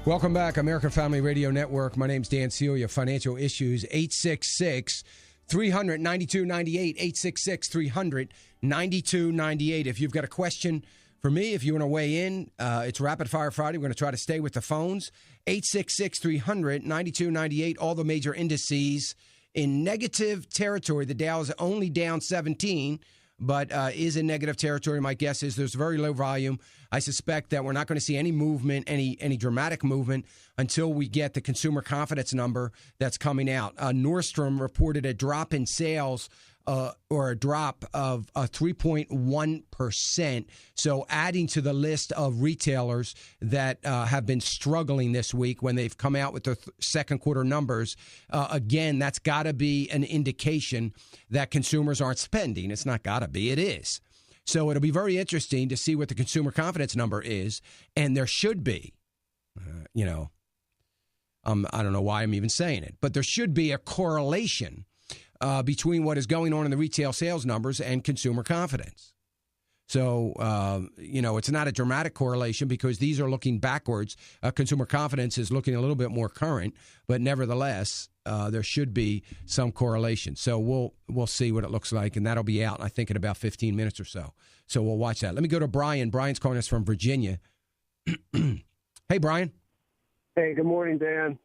Welcome back, American Family Radio Network. My name's Dan Celia, Financial Issues, 866-300-9298, 866-300-9298. If you've got a question for me, if you want to weigh in, it's Rapid Fire Friday. We're going to try to stay with the phones, 866-300-9298. All the major indices in negative territory. The Dow is only down 17, but is in negative territory. My guess is there's very low volume. I suspect that we're not going to see any movement, any dramatic movement until we get the consumer confidence number that's coming out. Nordstrom reported a drop in sales or a drop of 3.1%. So adding to the list of retailers that have been struggling this week when they've come out with their second quarter numbers, again, that's got to be an indication that consumers aren't spending. It's not got to be. It is. So it'll be very interesting to see what the consumer confidence number is. And there should be, I don't know why I'm even saying it, but there should be a correlation between what is going on in the retail sales numbers and consumer confidence. So, it's not a dramatic correlation because these are looking backwards. Consumer confidence is looking a little bit more current, but nevertheless, there should be some correlation. So we'll see what it looks like, and that'll be out, I think, in about 15 minutes or so. So we'll watch that. Let me go to Brian. Brian's calling us from Virginia. Hey, Brian. Hey, good morning, Dan.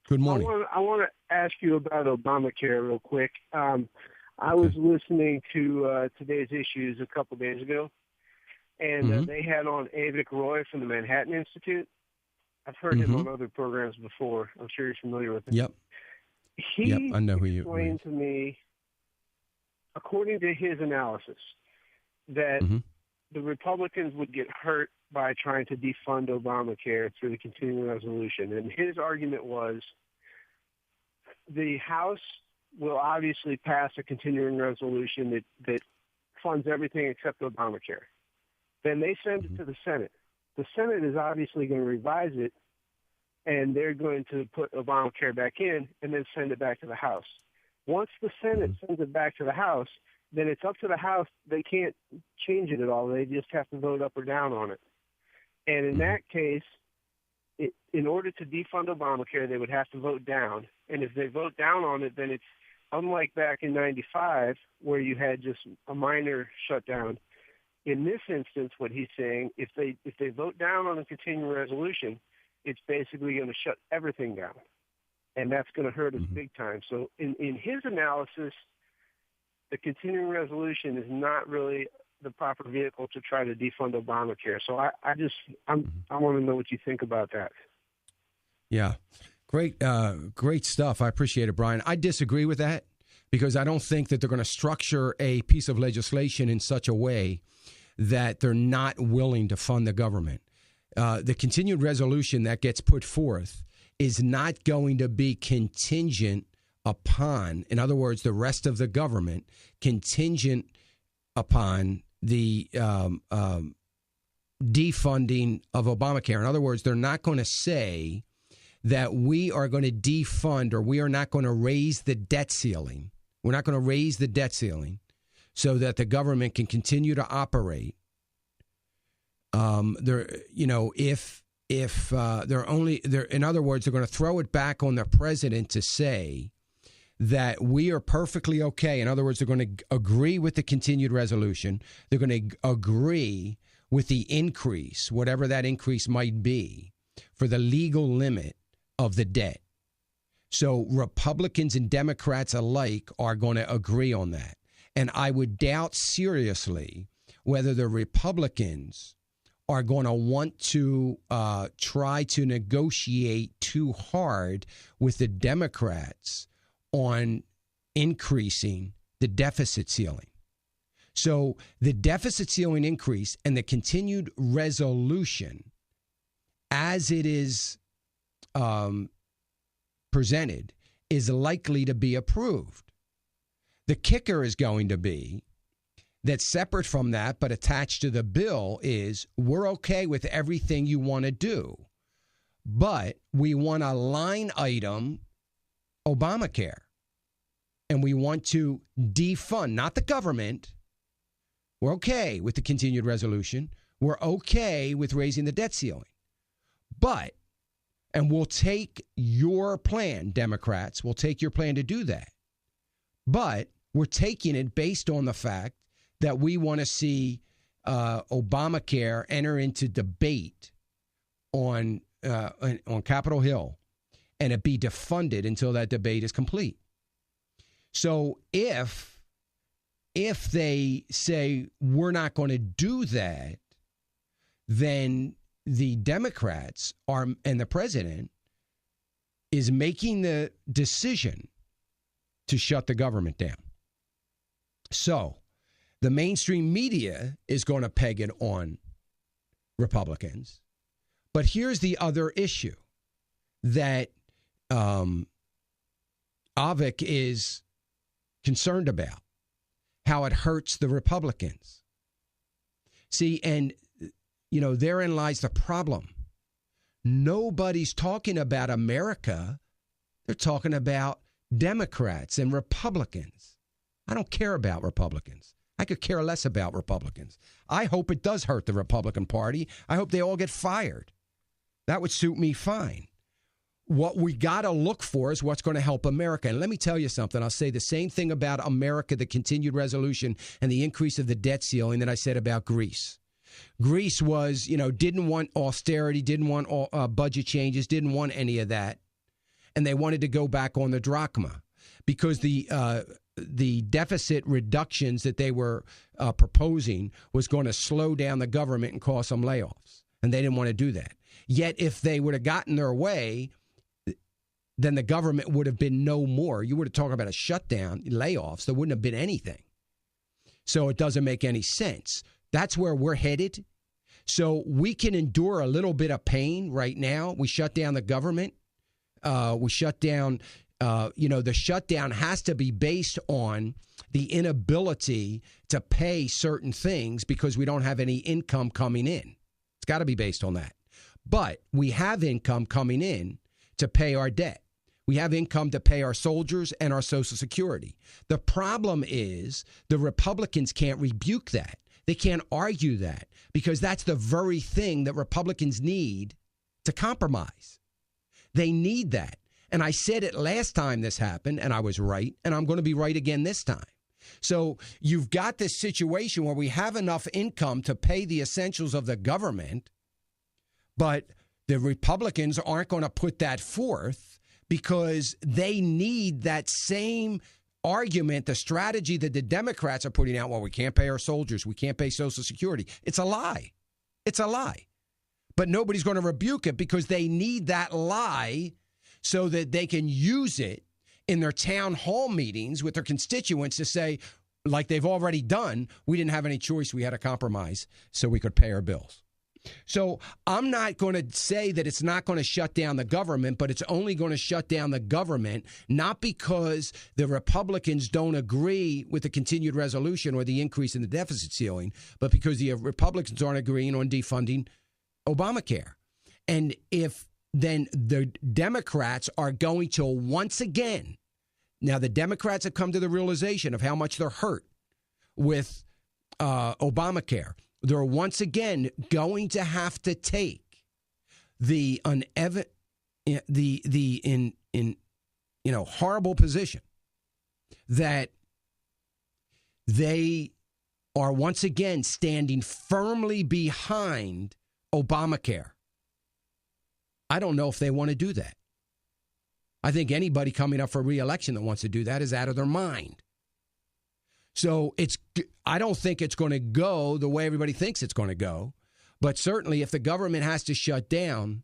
Good morning. I want to ask you about Obamacare real quick. I was listening to today's issues a couple days ago, and they had on Avik Roy from the Manhattan Institute. I've heard him on other programs before. I'm sure you're familiar with him. Yep. I know who you explained to me, according to his analysis, that the Republicans would get hurt by trying to defund Obamacare through the continuing resolution. And his argument was the House will obviously pass a continuing resolution that funds everything except Obamacare. Then they send it to the Senate. The Senate is obviously going to revise it, and they're going to put Obamacare back in and then send it back to the House. Once the Senate sends it back to the House, then it's up to the House. They can't change it at all. They just have to vote up or down on it. And in that case, in order to defund Obamacare, they would have to vote down. And if they vote down on it, then it's unlike back in 95 where you had just a minor shutdown. In this instance, what he's saying, if they vote down on the continuing resolution, it's basically going to shut everything down. And that's going to hurt us big time. So in his analysis, the continuing resolution is not really the proper vehicle to try to defund Obamacare. So I want to know what you think about that. Yeah. Great stuff. I appreciate it, Brian. I disagree with that because I don't think that they're going to structure a piece of legislation in such a way that they're not willing to fund the government. The continued resolution that gets put forth is not going to be contingent upon, in other words, the rest of the government, contingent upon the defunding of Obamacare. In other words, they're not going to say that we are going to defund or we are not going to raise the debt ceiling. We're not going to raise the debt ceiling so that the government can continue to operate. In other words, they're going to throw it back on the president to say that we are perfectly okay. In other words, they're going to agree with the continued resolution. They're going to agree with the increase, whatever that increase might be, for the legal limit of the debt. So Republicans and Democrats alike are going to agree on that. And I would doubt seriously whether the Republicans are going to want to try to negotiate too hard with the Democrats on increasing the deficit ceiling. So the deficit ceiling increase and the continued resolution as it is presented is likely to be approved. The kicker is going to be that separate from that, but attached to the bill is we're okay with everything you want to do, but we want a line item Obamacare, and we want to defund, not the government. We're okay with the continued resolution. We're okay with raising the debt ceiling. But And we'll take your plan, Democrats. We'll take your plan to do that. But we're taking it based on the fact that we want to see Obamacare enter into debate on Capitol Hill and it be defunded until that debate is complete. So if they say we're not going to do that, then the Democrats and the president is making the decision to shut the government down. So the mainstream media is going to peg it on Republicans. But here's the other issue that Avik is concerned about, how it hurts the Republicans. See, and therein lies the problem. Nobody's talking about America. They're talking about Democrats and Republicans. I don't care about Republicans. I could care less about Republicans. I hope it does hurt the Republican Party. I hope they all get fired. That would suit me fine. What we got to look for is what's going to help America. And let me tell you something. I'll say the same thing about America, the continued resolution and the increase of the debt ceiling that I said about Greece. Greece was, didn't want austerity, didn't want budget changes, didn't want any of that. And they wanted to go back on the drachma because the deficit reductions that they were proposing was going to slow down the government and cause some layoffs. And they didn't want to do that. Yet if they would have gotten their way, then the government would have been no more. You would have talked about a shutdown, layoffs. There wouldn't have been anything. So it doesn't make any sense. That's where we're headed. So we can endure a little bit of pain right now. We shut down the government. We shut down, the shutdown has to be based on the inability to pay certain things because we don't have any income coming in. It's got to be based on that. But we have income coming in to pay our debt. We have income to pay our soldiers and our Social Security. The problem is the Republicans can't rebuke that. They can't argue that because that's the very thing that Republicans need to compromise. They need that. And I said it last time this happened, and I was right, and I'm going to be right again this time. So you've got this situation where we have enough income to pay the essentials of the government, but the Republicans aren't going to put that forth because they need that same argument, the strategy that the Democrats are putting out. Well, we can't pay our soldiers. We can't pay Social Security. It's a lie. It's a lie. But nobody's going to rebuke it because they need that lie so that they can use it in their town hall meetings with their constituents to say, like they've already done, we didn't have any choice. We had to compromise so we could pay our bills. So I'm not going to say that it's not going to shut down the government, but it's only going to shut down the government, not because the Republicans don't agree with the continued resolution or the increase in the deficit ceiling, but because the Republicans aren't agreeing on defunding Obamacare. And if then the Democrats are going to once again, now the Democrats have come to the realization of how much they're hurt with Obamacare. They're once again going to have to take the horrible position that they are once again standing firmly behind Obamacare. I don't know if they want to do that. I think anybody coming up for re-election that wants to do that is out of their mind. So I don't think it's going to go the way everybody thinks it's going to go. But certainly if the government has to shut down,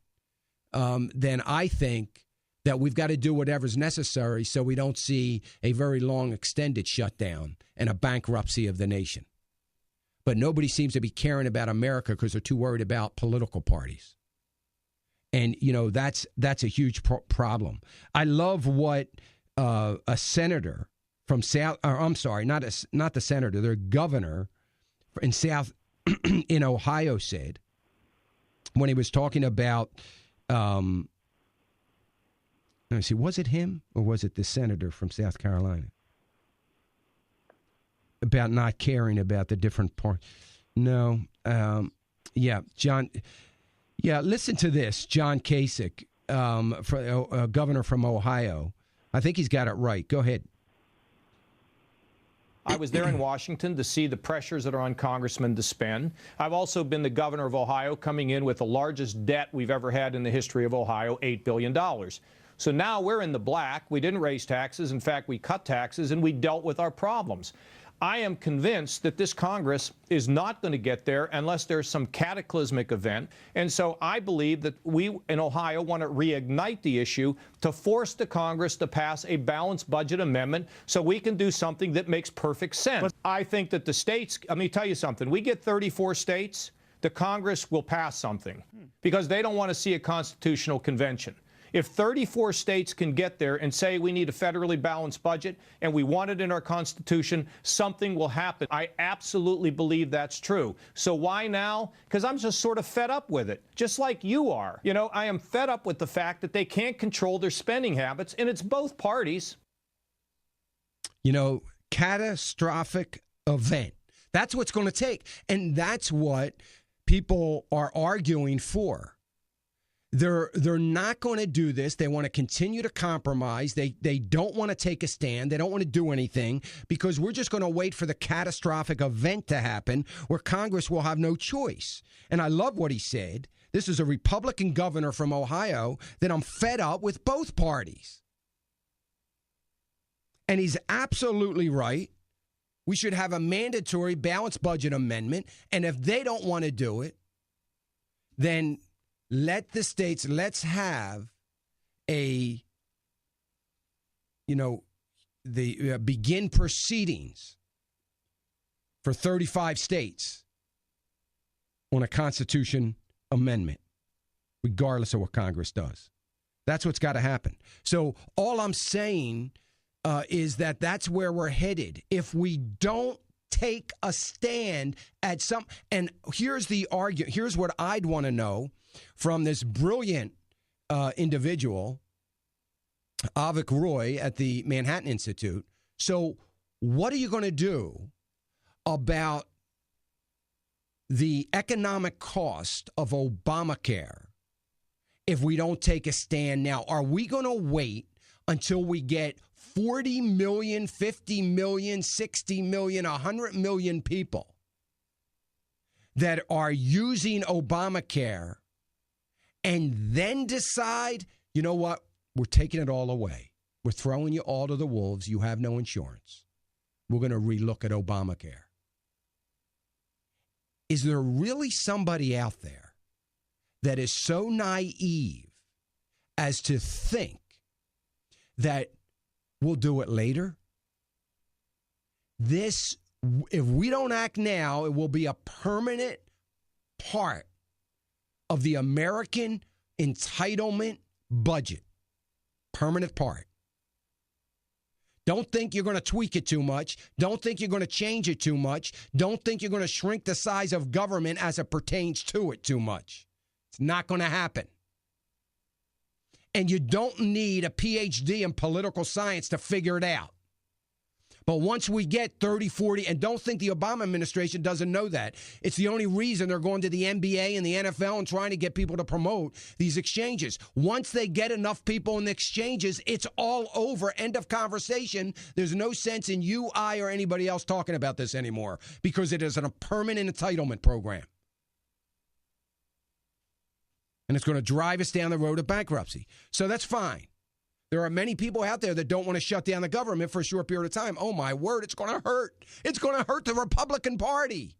then I think that we've got to do whatever's necessary so we don't see a very long extended shutdown and a bankruptcy of the nation. But nobody seems to be caring about America because they're too worried about political parties. And, that's a huge problem. I love what a senator from South, or I'm sorry, not the senator, their governor in in Ohio said when he was talking about, let me see, was it him or was it the senator from South Carolina? About not caring about the different parts. No. John. Yeah, listen to this. John Kasich governor from Ohio. I think he's got it right. Go ahead. I was there in Washington to see the pressures that are on congressmen to spend. I've also been the governor of Ohio, coming in with the largest debt we've ever had in the history of Ohio, $8 billion. So now we're in the black. We didn't raise taxes. In fact, we cut taxes, and we dealt with our problems. I am convinced that this Congress is not going to get there unless there's some cataclysmic event. And so I believe that we in Ohio want to reignite the issue to force the Congress to pass a balanced budget amendment so we can do something that makes perfect sense. But I think that the states, let me tell you something, we get 34 states, the Congress will pass something because they don't want to see a constitutional convention. If 34 states can get there and say we need a federally balanced budget and we want it in our Constitution, something will happen. I absolutely believe that's true. So why now? Because I'm just sort of fed up with it, just like you are. You know, I am fed up with the fact that they can't control their spending habits, and it's both parties. You know, catastrophic event. That's what's going to take. And that's what people are arguing for. They're not going to do this. They want to continue to compromise. They don't want to take a stand. They don't want to do anything because we're just going to wait for the catastrophic event to happen where Congress will have no choice. And I love what he said. This is a Republican governor from Ohio that I'm fed up with both parties. And he's absolutely right. We should have a mandatory balanced budget amendment. And if they don't want to do it, then let the states, let's have a, begin proceedings for 35 states on a Constitution amendment, regardless of what Congress does. That's what's got to happen. So all I'm saying is that that's where we're headed. If we don't take a stand at some, and here's the argument, here's what I'd want to know from this brilliant individual, Avik Roy at the Manhattan Institute. So what are you going to do about the economic cost of Obamacare if we don't take a stand now? Are we going to wait until we get 40 million, 50 million, 60 million, 100 million people that are using Obamacare and then decide, you know what, we're taking it all away. We're throwing you all to the wolves. You have no insurance. We're going to relook at Obamacare. Is there really somebody out there that is so naive as to think that we'll do it later? This, if we don't act now, it will be a permanent part of the American entitlement budget. Permanent part. Don't think you're going to tweak it too much. Don't think you're going to change it too much. Don't think you're going to shrink the size of government as it pertains to it too much. It's not going to happen. And you don't need a PhD in political science to figure it out. But once we get 30, 40, and don't think the Obama administration doesn't know that. It's the only reason they're going to the NBA and the NFL and trying to get people to promote these exchanges. Once they get enough people in the exchanges, it's all over. End of conversation. There's no sense in you, I, or anybody else talking about this anymore because it is a permanent entitlement program. And it's going to drive us down the road of bankruptcy. So that's fine. There are many people out there that don't want to shut down the government for a short period of time. Oh, my word, it's going to hurt. It's going to hurt the Republican Party.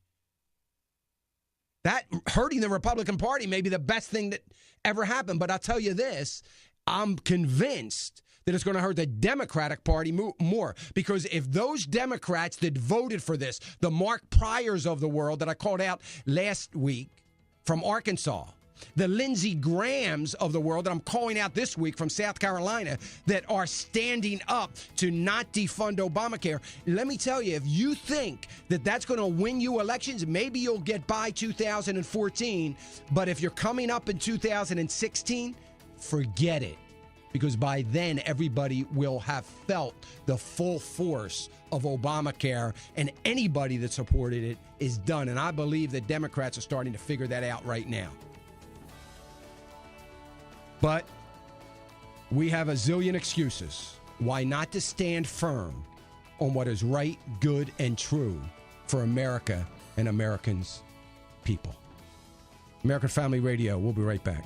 That hurting the Republican Party may be the best thing that ever happened. But I'll tell you this, I'm convinced that it's going to hurt the Democratic Party more. Because if those Democrats that voted for this, the Mark Pryors of the world that I called out last week from Arkansas, the Lindsey Grahams of the world that I'm calling out this week from South Carolina that are standing up to not defund Obamacare. Let me tell you, if you think that that's going to win you elections, maybe you'll get by 2014. But if you're coming up in 2016, forget it. Because by then, everybody will have felt the full force of Obamacare, and anybody that supported it is done. And I believe that Democrats are starting to figure that out right now. But we have a zillion excuses why not to stand firm on what is right, good, and true for America and Americans people. American Family Radio. We'll be right back.